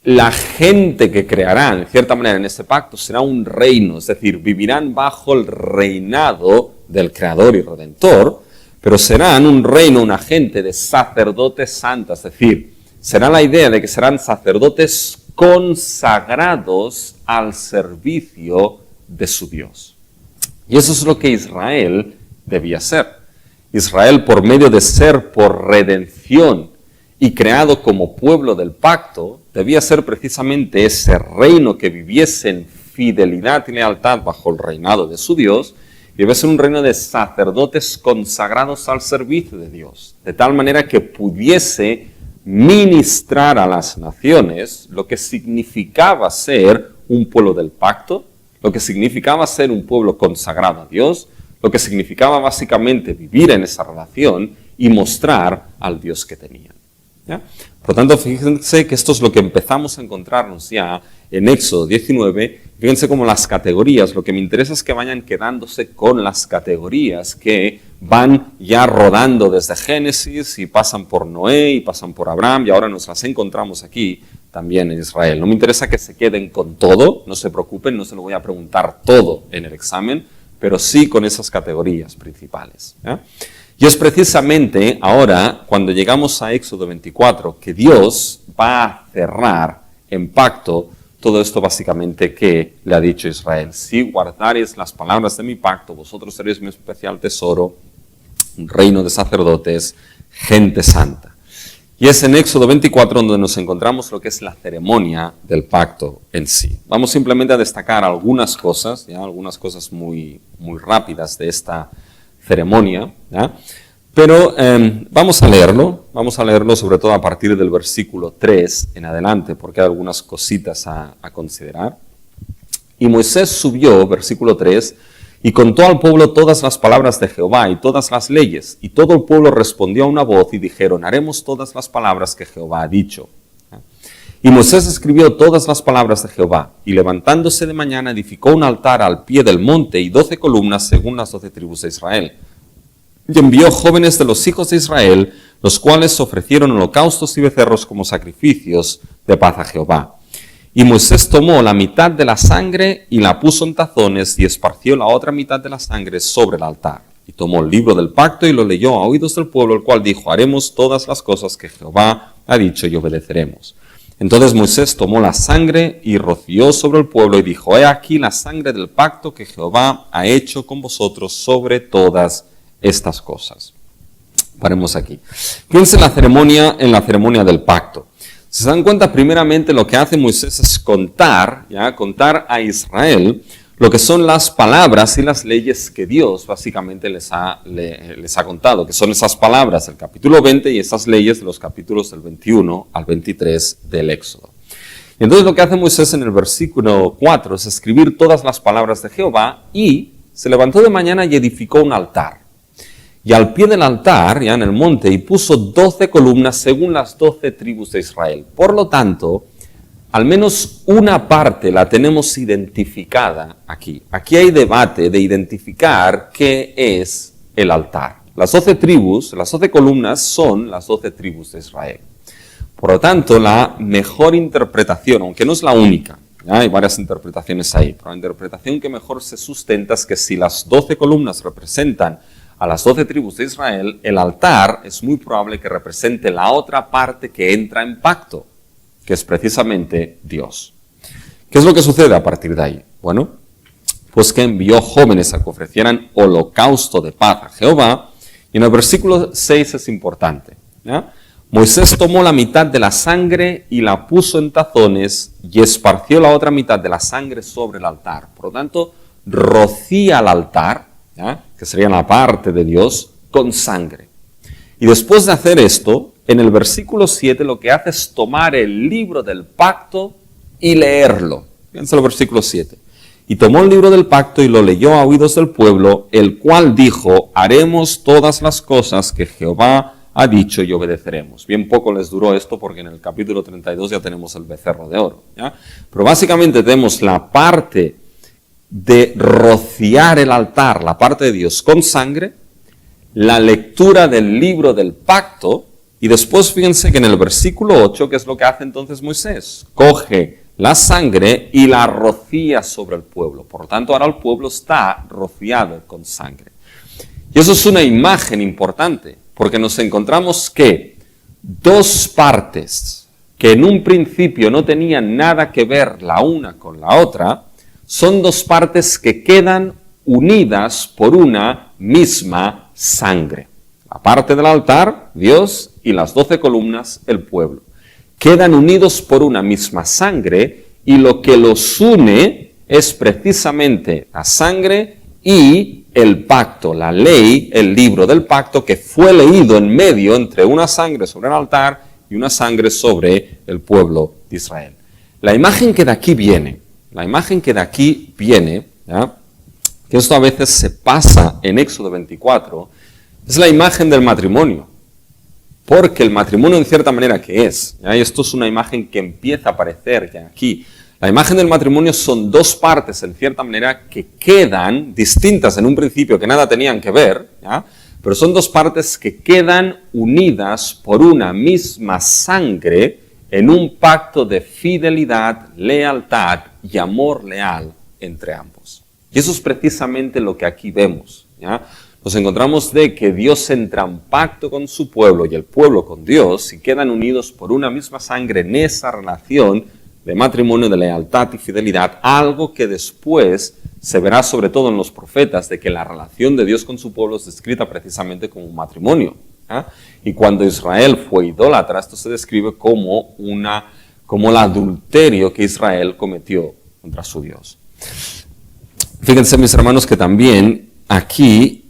la gente que creará, en cierta manera, en este pacto será un reino, es decir, vivirán bajo el reinado del Creador y Redentor, pero serán un reino, una gente de sacerdotes santos, es decir, será la idea de que serán sacerdotes consagrados al servicio de su Dios. Y eso es lo que Israel debía ser. Israel, por medio de ser por redención y creado como pueblo del pacto, debía ser precisamente ese reino que viviese en fidelidad y lealtad bajo el reinado de su Dios, y debe ser un reino de sacerdotes consagrados al servicio de Dios, de tal manera que pudiese ministrar a las naciones lo que significaba ser un pueblo del pacto, lo que significaba ser un pueblo consagrado a Dios, lo que significaba básicamente vivir en esa relación y mostrar al Dios que tenían. ¿Ya? Por lo tanto, fíjense que esto es lo que empezamos a encontrarnos ya en Éxodo 19. Fíjense cómo las categorías, lo que me interesa es que vayan quedándose con las categorías que van ya rodando desde Génesis y pasan por Noé y pasan por Abraham y ahora nos las encontramos aquí también en Israel. No me interesa que se queden con todo, no se preocupen, no se lo voy a preguntar todo en el examen, pero sí con esas categorías principales. ¿Ya? Y es precisamente ahora, cuando llegamos a Éxodo 24, que Dios va a cerrar en pacto todo esto básicamente que le ha dicho Israel. Si guardareis las palabras de mi pacto, vosotros seréis mi especial tesoro, un reino de sacerdotes, gente santa. Y es en Éxodo 24 donde nos encontramos lo que es la ceremonia del pacto en sí. Vamos simplemente a destacar algunas cosas, ¿ya? Algunas cosas muy rápidas de esta ceremonia, ¿ya? Pero vamos a leerlo sobre todo a partir del versículo 3 en adelante, porque hay algunas cositas a considerar. Y Moisés subió, versículo 3, y contó al pueblo todas las palabras de Jehová y todas las leyes, y todo el pueblo respondió a una voz y dijeron, haremos todas las palabras que Jehová ha dicho. Y Moisés escribió todas las palabras de Jehová, y levantándose de mañana edificó un altar al pie del monte y 12 columnas según las 12 tribus de Israel. Y envió jóvenes de los hijos de Israel, los cuales ofrecieron holocaustos y becerros como sacrificios de paz a Jehová. Y Moisés tomó la mitad de la sangre y la puso en tazones y esparció la otra mitad de la sangre sobre el altar. Y tomó el libro del pacto y lo leyó a oídos del pueblo, el cual dijo, haremos todas las cosas que Jehová ha dicho y obedeceremos. Entonces Moisés tomó la sangre y roció sobre el pueblo y dijo, he aquí la sangre del pacto que Jehová ha hecho con vosotros sobre todas estas cosas. Paremos aquí. Fíjense en la ceremonia del pacto. Si se dan cuenta, primeramente lo que hace Moisés es contar a Israel lo que son las palabras y las leyes que Dios básicamente les ha contado, que son esas palabras del capítulo 20 y esas leyes de los capítulos del 21 al 23 del Éxodo. Y entonces lo que hace Moisés en el versículo 4 es escribir todas las palabras de Jehová y se levantó de mañana y edificó un altar. Y al pie del altar, ya en el monte, y puso 12 columnas según las 12 tribus de Israel. Por lo tanto, al menos una parte la tenemos identificada aquí. Aquí hay debate de identificar qué es el altar. Las 12 tribus, las 12 columnas son las 12 tribus de Israel. Por lo tanto, la mejor interpretación, aunque no es la única, ¿ya? Hay varias interpretaciones ahí, pero la interpretación que mejor se sustenta es que si las 12 columnas representan a las 12 tribus de Israel, el altar es muy probable que represente la otra parte que entra en pacto, que es precisamente Dios. ¿Qué es lo que sucede a partir de ahí? Bueno, pues que envió jóvenes a que ofrecieran holocausto de paz a Jehová, y en el versículo 6 es importante, ¿ya? Moisés tomó la mitad de la sangre y la puso en tazones y esparció la otra mitad de la sangre sobre el altar. Por lo tanto, rocía el altar, ¿ya? Que sería la parte de Dios, con sangre. Y después de hacer esto, en el versículo 7 lo que hace es tomar el libro del pacto y leerlo. Fíjense el versículo 7. Y tomó el libro del pacto y lo leyó a oídos del pueblo, el cual dijo, haremos todas las cosas que Jehová ha dicho y obedeceremos. Bien poco les duró esto porque en el capítulo 32 ya tenemos el becerro de oro, ¿ya? Pero básicamente tenemos la parte de rociar el altar, la parte de Dios con sangre, la lectura del libro del pacto, y después fíjense que en el versículo 8, ¿qué es lo que hace entonces Moisés? Coge la sangre y la rocía sobre el pueblo. Por lo tanto, ahora el pueblo está rociado con sangre. Y eso es una imagen importante, porque nos encontramos que dos partes que en un principio no tenían nada que ver la una con la otra, son dos partes que quedan unidas por una misma sangre. La parte del altar, Dios, y las 12 columnas, el pueblo. Quedan unidos por una misma sangre y lo que los une es precisamente la sangre y el pacto, la ley, el libro del pacto que fue leído en medio entre una sangre sobre el altar y una sangre sobre el pueblo de Israel. La imagen que de aquí viene, ¿ya? Que esto a veces se pasa en Éxodo 24, es la imagen del matrimonio. Porque el matrimonio en cierta manera que es, ¿ya? Y esto es una imagen que empieza a aparecer ya aquí. La imagen del matrimonio son dos partes en cierta manera que quedan distintas en un principio, que nada tenían que ver, ¿ya? Pero son dos partes que quedan unidas por una misma sangre en un pacto de fidelidad, lealtad y amor leal entre ambos. Y eso es precisamente lo que aquí vemos, ¿ya? Nos encontramos de que Dios entra en pacto con su pueblo y el pueblo con Dios y quedan unidos por una misma sangre en esa relación de matrimonio, de lealtad y fidelidad, algo que después se verá sobre todo en los profetas, de que la relación de Dios con su pueblo es descrita precisamente como un matrimonio. ¿Eh? Y cuando Israel fue idólatra, esto se describe como el adulterio que Israel cometió contra su Dios. Fíjense, mis hermanos, que también aquí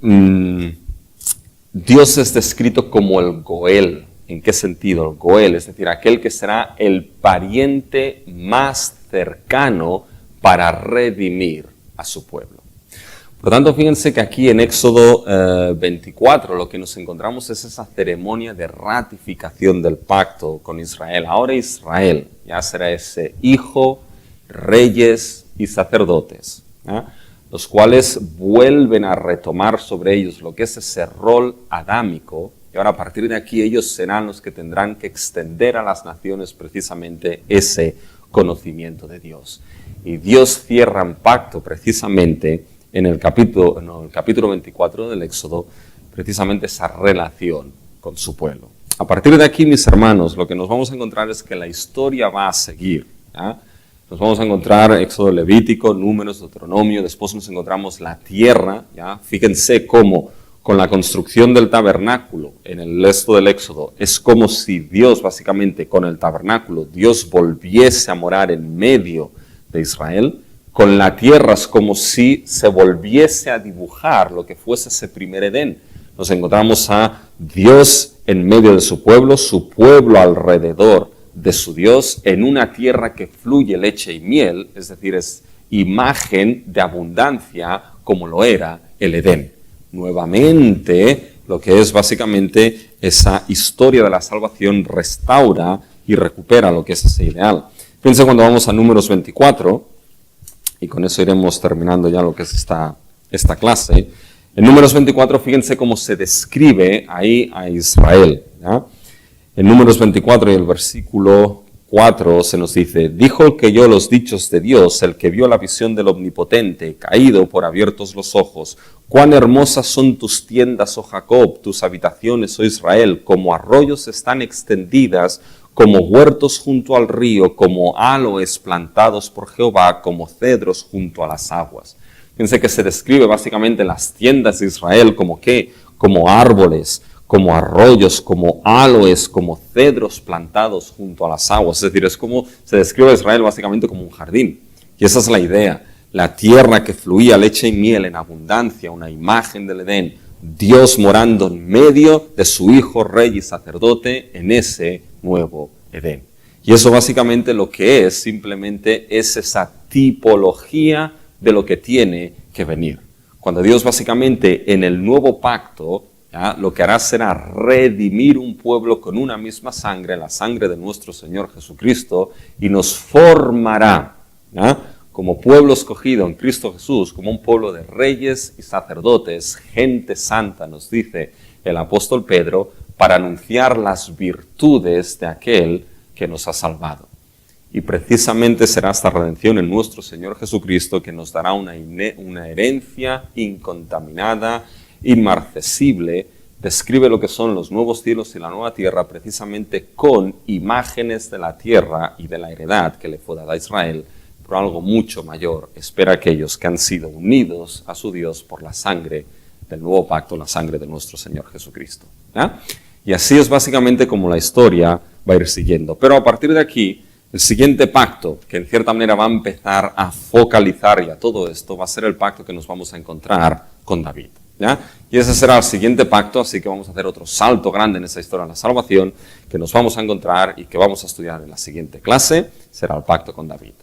Dios es descrito como el Goel. ¿En qué sentido? El Goel, es decir, aquel que será el pariente más cercano para redimir a su pueblo. Por lo tanto, fíjense que aquí en Éxodo 24 lo que nos encontramos es esa ceremonia de ratificación del pacto con Israel. Ahora Israel ya será ese hijo, reyes y sacerdotes, ¿eh? Los cuales vuelven a retomar sobre ellos lo que es ese rol adámico. Y ahora a partir de aquí ellos serán los que tendrán que extender a las naciones precisamente ese conocimiento de Dios. Y Dios cierra en pacto precisamente en el capítulo 24 del Éxodo, precisamente esa relación con su pueblo. A partir de aquí, mis hermanos, lo que nos vamos a encontrar es que la historia va a seguir. ¿Ya? Nos vamos a encontrar Éxodo, Levítico, Números, Deuteronomio, después nos encontramos la tierra. ¿Ya? Fíjense cómo con la construcción del tabernáculo en el resto del Éxodo, es como si Dios, básicamente, con el tabernáculo, Dios volviese a morar en medio de Israel. Con la tierra es como si se volviese a dibujar lo que fuese ese primer Edén. Nos encontramos a Dios en medio de su pueblo alrededor de su Dios, en una tierra que fluye leche y miel, es decir, es imagen de abundancia como lo era el Edén. Nuevamente, lo que es básicamente esa historia de la salvación restaura y recupera lo que es ese ideal. Fíjense cuando vamos a Números 24, y con eso iremos terminando ya lo que es esta clase. En Números 24, fíjense cómo se describe ahí a Israel. ¿Ya? En Números 24 y el versículo 4 se nos dice: dijo el que oyó los dichos de Dios, el que vio la visión del Omnipotente, caído por abiertos los ojos. Cuán hermosas son tus tiendas, oh Jacob, tus habitaciones, oh Israel, como arroyos están extendidas, como huertos junto al río, como aloes plantados por Jehová, como cedros junto a las aguas. Fíjense que se describe básicamente las tiendas de Israel como ¿qué? Como árboles, como arroyos, como aloes, como cedros plantados junto a las aguas. Es decir, es como se describe a Israel básicamente como un jardín. Y esa es la idea. La tierra que fluía leche y miel en abundancia, una imagen del Edén. Dios morando en medio de su hijo, rey y sacerdote en ese nuevo Edén. Y eso básicamente lo que es, simplemente es esa tipología de lo que tiene que venir. Cuando Dios básicamente en el nuevo pacto, ¿ya? Lo que hará será redimir un pueblo con una misma sangre, la sangre de nuestro Señor Jesucristo, y nos formará, ¿ya? Como pueblo escogido en Cristo Jesús, como un pueblo de reyes y sacerdotes, gente santa, nos dice el apóstol Pedro, para anunciar las virtudes de aquel que nos ha salvado. Y precisamente será esta redención en nuestro Señor Jesucristo que nos dará una herencia incontaminada, inmarcesible. Describe lo que son los nuevos cielos y la nueva tierra precisamente con imágenes de la tierra y de la heredad que le fue dada a Israel, pero algo mucho mayor espera a aquellos que han sido unidos a su Dios por la sangre del nuevo pacto, la sangre de nuestro Señor Jesucristo. ¿Ya? Y así es básicamente como la historia va a ir siguiendo. Pero a partir de aquí, el siguiente pacto, que en cierta manera va a empezar a focalizar ya todo esto, va a ser el pacto que nos vamos a encontrar con David. ¿ya? Y ese será el siguiente pacto, así que vamos a hacer otro salto grande en esa historia de la salvación que nos vamos a encontrar y que vamos a estudiar en la siguiente clase, será el pacto con David.